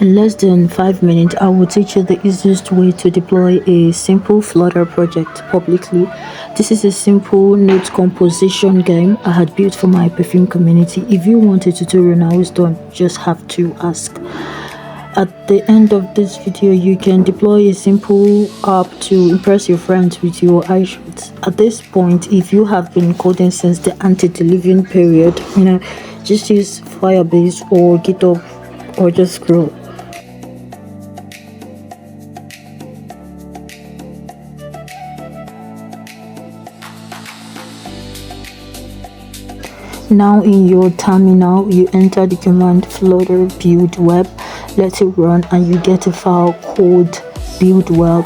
In less than 5 minutes, I will teach you the easiest way to deploy a simple Flutter project publicly. This is a simple note composition game I had built for my perfume community. If you want a tutorial now, it's done. Just have to ask. At the end of this video, you can deploy a simple app to impress your friends with your iShots. At this point, if you have been coding since the antediluvian period, just use Firebase or GitHub or just scroll. Now in your terminal, you enter the command flutter build web, let it run, and you get a file called build web.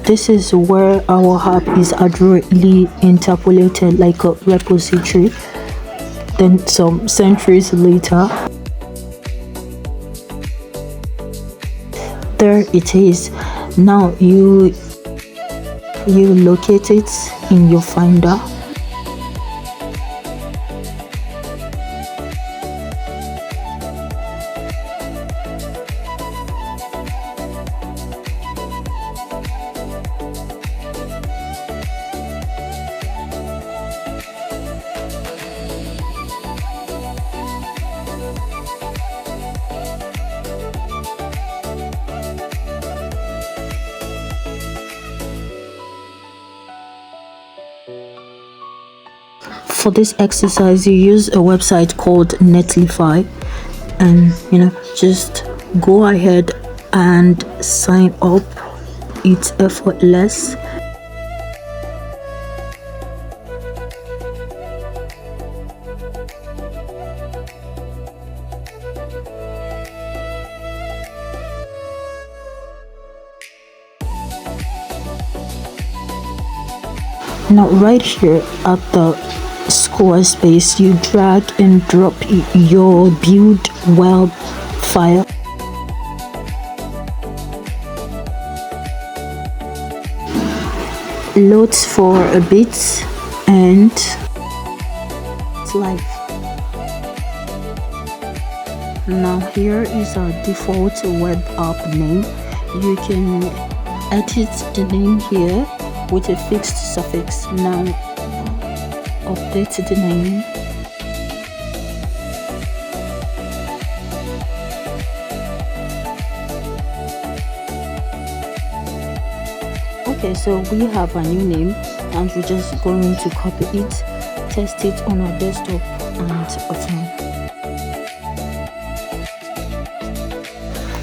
This is where our app is adroitly interpolated like a repository. Then some centuries later, there it is. Now you locate it in your finder. For this exercise, you use a website called Netlify, and just go ahead and sign up. It's effortless. Now right here at the Squarespace, you drag and drop your build web file. Loads for a bit and it's live. Now here is our default web app name. You can edit the name here with a fixed suffix. Now update the name. Okay, so we have a new name and we're just going to copy it, test it on our desktop and phone.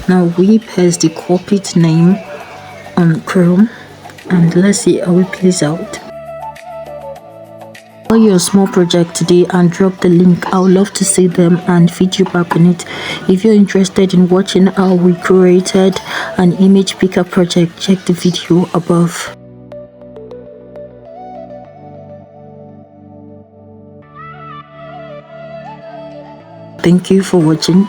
Now we paste the copied name on Chrome and let's see how it plays out. Your small project today and drop the link. I would love to see them and feed you back on it. If you're interested in watching how we created an image picker project, check the video above. Thank you for watching.